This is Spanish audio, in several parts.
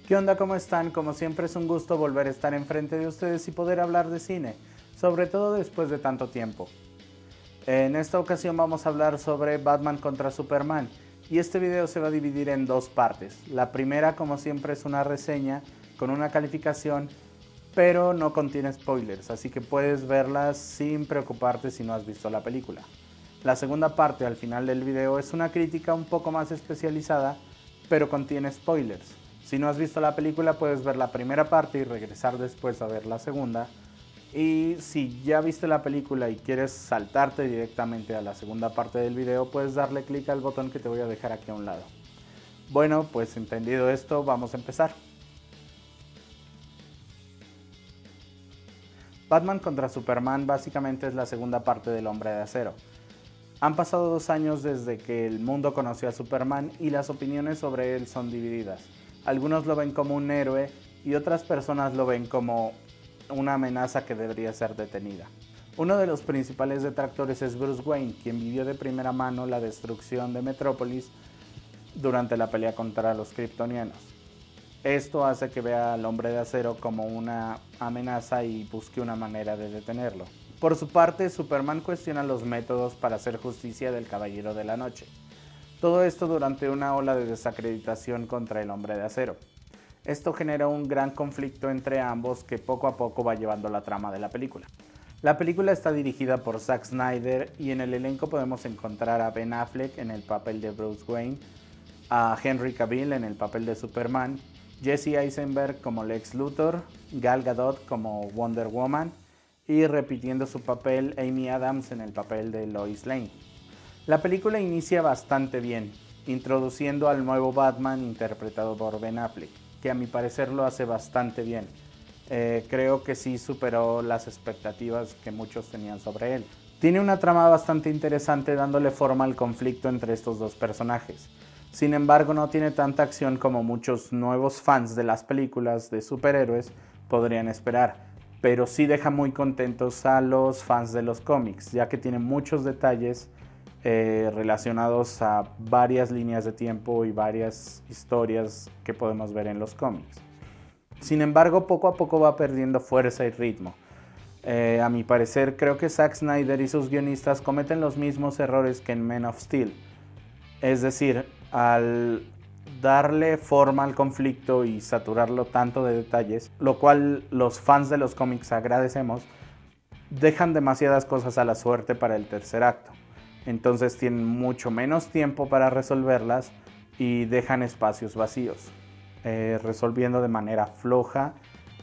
¿Qué onda? ¿Cómo están? Como siempre es un gusto volver a estar enfrente de ustedes y poder hablar de cine, sobre todo después de tanto tiempo. En esta ocasión vamos a hablar sobre Batman contra Superman y este video se va a dividir en dos partes. La primera, como siempre, es una reseña con una calificación, pero no contiene spoilers, así que puedes verla sin preocuparte si no has visto la película. La segunda parte, al final del video, es una crítica un poco más especializada, pero contiene spoilers. Si no has visto la película, puedes ver la primera parte y regresar después a ver la segunda. Y si ya viste la película y quieres saltarte directamente a la segunda parte del video, puedes darle clic al botón que te voy a dejar aquí a un lado. Bueno, pues entendido esto, vamos a empezar. Batman contra Superman básicamente es la segunda parte del Hombre de Acero. Han pasado 2 años desde que el mundo conoció a Superman y las opiniones sobre él son divididas. Algunos lo ven como un héroe y otras personas lo ven como una amenaza que debería ser detenida. Uno de los principales detractores es Bruce Wayne, quien vivió de primera mano la destrucción de Metrópolis durante la pelea contra los kryptonianos. Esto hace que vea al Hombre de Acero como una amenaza y busque una manera de detenerlo. Por su parte, Superman cuestiona los métodos para hacer justicia del Caballero de la Noche. Todo esto durante una ola de desacreditación contra el Hombre de Acero. Esto genera un gran conflicto entre ambos que poco a poco va llevando la trama de la película. La película está dirigida por Zack Snyder y en el elenco podemos encontrar a Ben Affleck en el papel de Bruce Wayne, a Henry Cavill en el papel de Superman, Jesse Eisenberg como Lex Luthor, Gal Gadot como Wonder Woman y repitiendo su papel Amy Adams en el papel de Lois Lane. La película inicia bastante bien, introduciendo al nuevo Batman interpretado por Ben Affleck, que a mi parecer lo hace bastante bien. Creo que sí superó las expectativas que muchos tenían sobre él. Tiene una trama bastante interesante dándole forma al conflicto entre estos dos personajes. Sin embargo, no tiene tanta acción como muchos nuevos fans de las películas de superhéroes podrían esperar, pero sí deja muy contentos a los fans de los cómics, ya que tiene muchos detalles relacionados a varias líneas de tiempo y varias historias que podemos ver en los cómics. Sin embargo, poco a poco va perdiendo fuerza y ritmo. A mi parecer, creo que Zack Snyder y sus guionistas cometen los mismos errores que en Man of Steel. Es decir, al darle forma al conflicto y saturarlo tanto de detalles, lo cual los fans de los cómics agradecemos, dejan demasiadas cosas a la suerte para el tercer acto. Entonces tienen mucho menos tiempo para resolverlas y dejan espacios vacíos, resolviendo de manera floja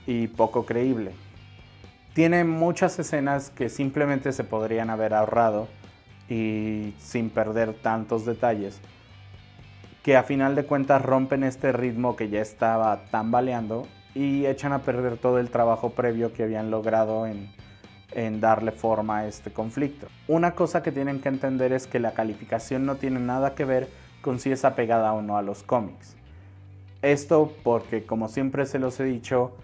y poco creíble. Tiene muchas escenas que simplemente se podrían haber ahorrado y sin perder tantos detalles, que a final de cuentas rompen este ritmo que ya estaba tambaleando y echan a perder todo el trabajo previo que habían logrado en darle forma a este conflicto. Una cosa que tienen que entender es que la calificación no tiene nada que ver con si es apegada o no a los cómics. Esto porque, como siempre se los he dicho,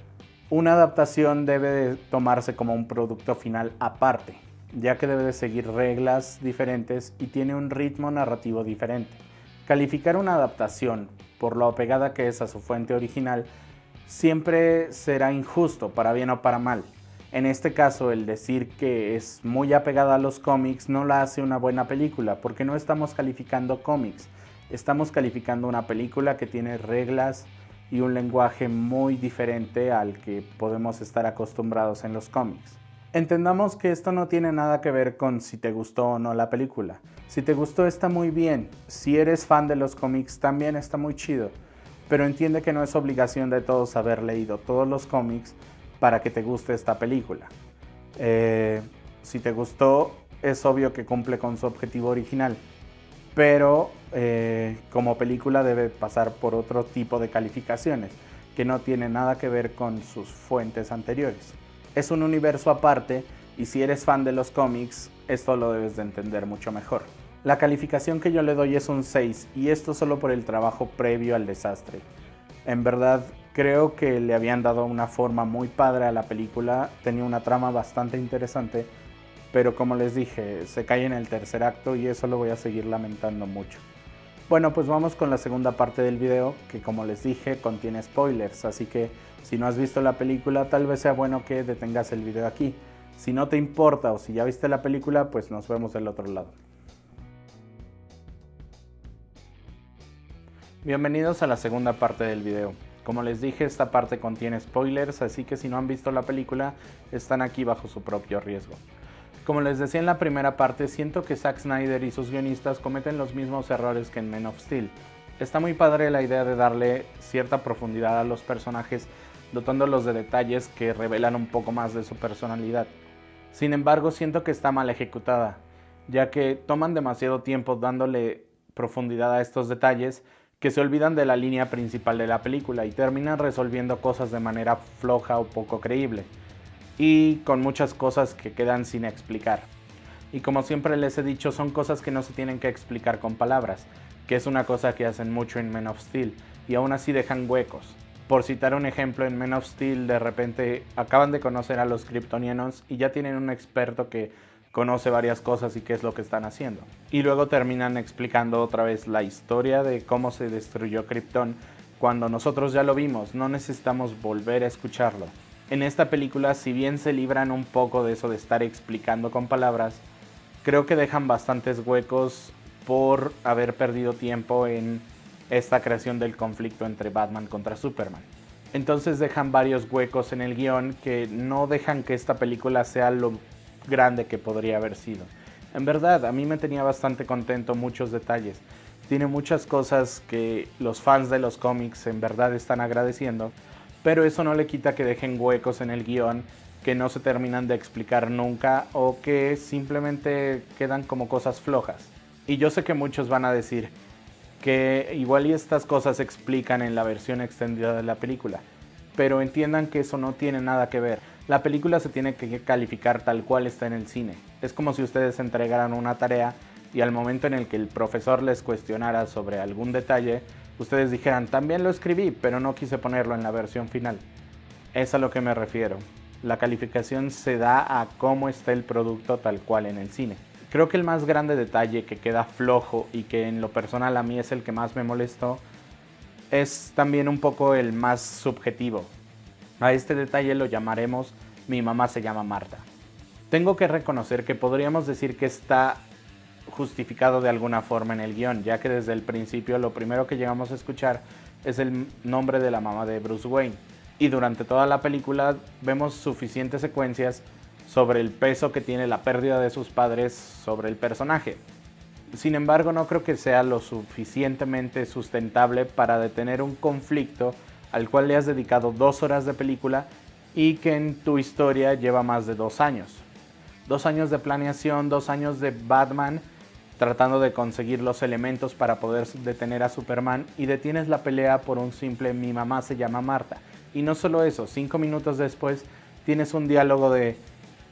una adaptación debe de tomarse como un producto final aparte, ya que debe de seguir reglas diferentes y tiene un ritmo narrativo diferente. Calificar una adaptación por lo apegada que es a su fuente original siempre será injusto, para bien o para mal. En este caso, el decir que es muy apegada a los cómics no la hace una buena película, porque no estamos calificando cómics, estamos calificando una película que tiene reglas y un lenguaje muy diferente al que podemos estar acostumbrados en los cómics. Entendamos que esto no tiene nada que ver con si te gustó o no la película. Si te gustó está muy bien, si eres fan de los cómics también está muy chido, pero entiende que no es obligación de todos haber leído todos los cómics para que te guste esta película. Si te gustó, es obvio que cumple con su objetivo original, pero como película debe pasar por otro tipo de calificaciones que no tiene nada que ver con sus fuentes anteriores. Es un universo aparte y si eres fan de los cómics, esto lo debes de entender mucho mejor. La calificación que yo le doy es un 6 y esto solo por el trabajo previo al desastre. En verdad, creo que le habían dado una forma muy padre a la película, tenía una trama bastante interesante, pero como les dije, se cae en el tercer acto y eso lo voy a seguir lamentando mucho. Bueno, pues vamos con la segunda parte del video, que como les dije contiene spoilers, así que si no has visto la película tal vez sea bueno que detengas el video aquí. Si no te importa o si ya viste la película, pues nos vemos del otro lado. Bienvenidos a la segunda parte del video. Como les dije, esta parte contiene spoilers, así que si no han visto la película, están aquí bajo su propio riesgo. Como les decía en la primera parte, siento que Zack Snyder y sus guionistas cometen los mismos errores que en Man of Steel. Está muy padre la idea de darle cierta profundidad a los personajes, dotándolos de detalles que revelan un poco más de su personalidad. Sin embargo, siento que está mal ejecutada, ya que toman demasiado tiempo dándole profundidad a estos detalles que se olvidan de la línea principal de la película y terminan resolviendo cosas de manera floja o poco creíble, y con muchas cosas que quedan sin explicar. Y como siempre les he dicho, son cosas que no se tienen que explicar con palabras, que es una cosa que hacen mucho en Man of Steel, y aún así dejan huecos. Por citar un ejemplo, en Man of Steel de repente acaban de conocer a los kryptonianos y ya tienen un experto que conoce varias cosas y qué es lo que están haciendo. Y luego terminan explicando otra vez la historia de cómo se destruyó Krypton, cuando nosotros ya lo vimos, no necesitamos volver a escucharlo. En esta película, si bien se libran un poco de eso de estar explicando con palabras, creo que dejan bastantes huecos por haber perdido tiempo en esta creación del conflicto entre Batman contra Superman. Entonces dejan varios huecos en el guión que no dejan que esta película sea lo grande que podría haber sido. En verdad, a mí me tenía bastante contento muchos detalles. Tiene muchas cosas que los fans de los cómics en verdad están agradeciendo, pero eso no le quita que dejen huecos en el guión que no se terminan de explicar nunca o que simplemente quedan como cosas flojas. Y yo sé que muchos van a decir que igual y estas cosas se explican en la versión extendida de la película, pero entiendan que eso no tiene nada que ver. La película se tiene que calificar tal cual está en el cine. Es como si ustedes entregaran una tarea y al momento en el que el profesor les cuestionara sobre algún detalle, ustedes dijeran, también lo escribí, pero no quise ponerlo en la versión final. Es a lo que me refiero. La calificación se da a cómo está el producto tal cual en el cine. Creo que el más grande detalle que queda flojo y que en lo personal a mí es el que más me molestó, es también un poco el más subjetivo. A este detalle lo llamaremos Mi mamá se llama Marta. Tengo que reconocer que podríamos decir que está justificado de alguna forma en el guión, ya que desde el principio lo primero que llegamos a escuchar es el nombre de la mamá de Bruce Wayne, y durante toda la película vemos suficientes secuencias sobre el peso que tiene la pérdida de sus padres sobre el personaje. Sin embargo, no creo que sea lo suficientemente sustentable para detener un conflicto al cual le has dedicado 2 horas de película y que en tu historia lleva más de 2 años. 2 años de planeación, 2 años de Batman tratando de conseguir los elementos para poder detener a Superman, y detienes la pelea por un simple mi mamá se llama Marta. Y no solo eso, 5 minutos después tienes un diálogo de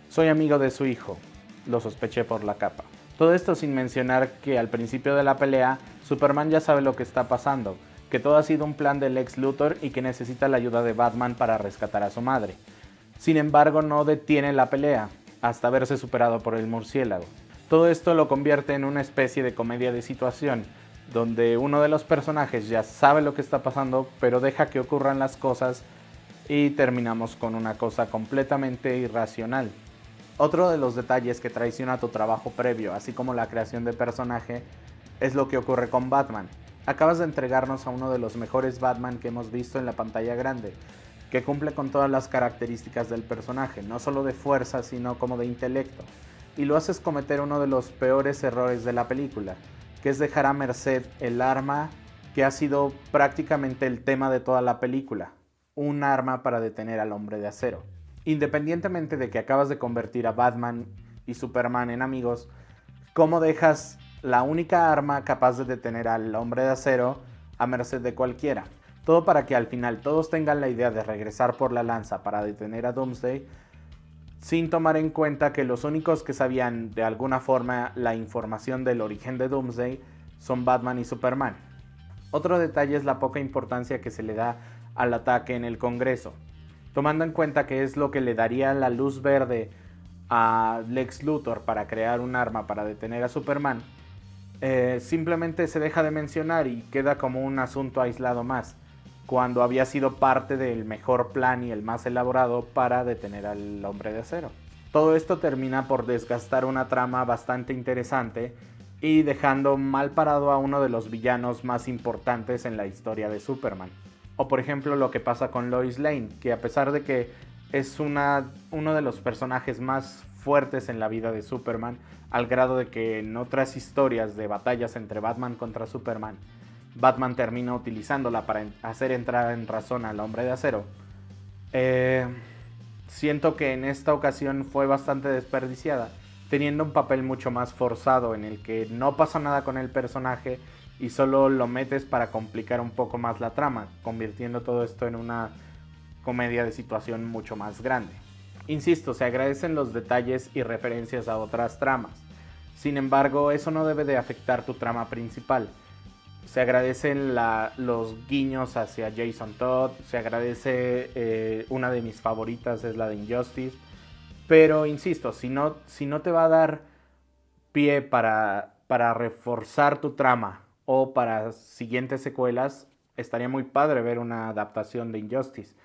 soy amigo de su hijo, lo sospeché por la capa. Todo esto sin mencionar que al principio de la pelea Superman ya sabe lo que está pasando, que todo ha sido un plan del Lex Luthor y que necesita la ayuda de Batman para rescatar a su madre. Sin embargo, no detiene la pelea hasta verse superado por el murciélago. Todo esto lo convierte en una especie de comedia de situación, donde uno de los personajes ya sabe lo que está pasando, pero deja que ocurran las cosas y terminamos con una cosa completamente irracional. Otro de los detalles que traiciona tu trabajo previo, así como la creación de personaje, es lo que ocurre con Batman. Acabas de entregarnos a uno de los mejores Batman que hemos visto en la pantalla grande, que cumple con todas las características del personaje, no solo de fuerza, sino como de intelecto. Y lo haces cometer uno de los peores errores de la película, que es dejar a merced el arma que ha sido prácticamente el tema de toda la película, un arma para detener al Hombre de Acero. Independientemente de que acabas de convertir a Batman y Superman en amigos, ¿cómo dejas la única arma capaz de detener al Hombre de Acero a merced de cualquiera? Todo para que al final todos tengan la idea de regresar por la lanza para detener a Doomsday, sin tomar en cuenta que los únicos que sabían de alguna forma la información del origen de Doomsday son Batman y Superman. Otro detalle es la poca importancia que se le da al ataque en el Congreso, tomando en cuenta que es lo que le daría la luz verde a Lex Luthor para crear un arma para detener a Superman. simplemente se deja de mencionar y queda como un asunto aislado más, cuando había sido parte del mejor plan y el más elaborado para detener al Hombre de Acero. Todo esto termina por desgastar una trama bastante interesante y dejando mal parado a uno de los villanos más importantes en la historia de Superman. O por ejemplo lo que pasa con Lois Lane, que a pesar de que es uno de los personajes más fuertes en la vida de Superman, al grado de que en otras historias de batallas entre Batman contra Superman, Batman termina utilizándola para hacer entrar en razón al Hombre de Acero. Siento que en esta ocasión fue bastante desperdiciada, teniendo un papel mucho más forzado en el que no pasa nada con el personaje y solo lo metes para complicar un poco más la trama, convirtiendo todo esto en una comedia de situación mucho más grande. Insisto, se agradecen los detalles y referencias a otras tramas. Sin embargo, eso no debe de afectar tu trama principal. Se agradecen los guiños hacia Jason Todd, se agradece, una de mis favoritas es la de Injustice, pero insisto, si no te va a dar pie para reforzar tu trama o para siguientes secuelas, estaría muy padre ver una adaptación de Injustice,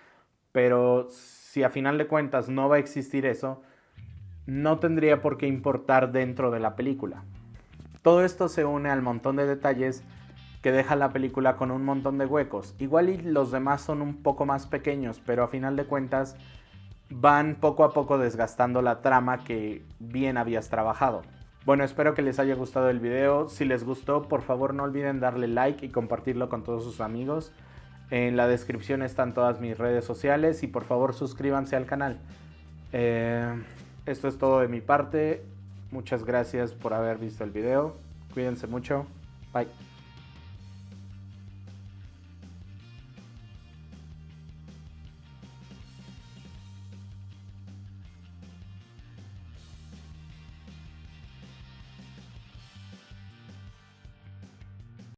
pero si a final de cuentas no va a existir eso, no tendría por qué importar dentro de la película. Todo esto se une al montón de detalles que deja la película con un montón de huecos. Igual y los demás son un poco más pequeños, pero a final de cuentas van poco a poco desgastando la trama que bien habías trabajado. Bueno, espero que les haya gustado el video. Si les gustó, por favor no olviden darle like y compartirlo con todos sus amigos. En la descripción están todas mis redes sociales y por favor suscríbanse al canal. Esto es todo de mi parte. Muchas gracias por haber visto el video. Cuídense mucho. Bye.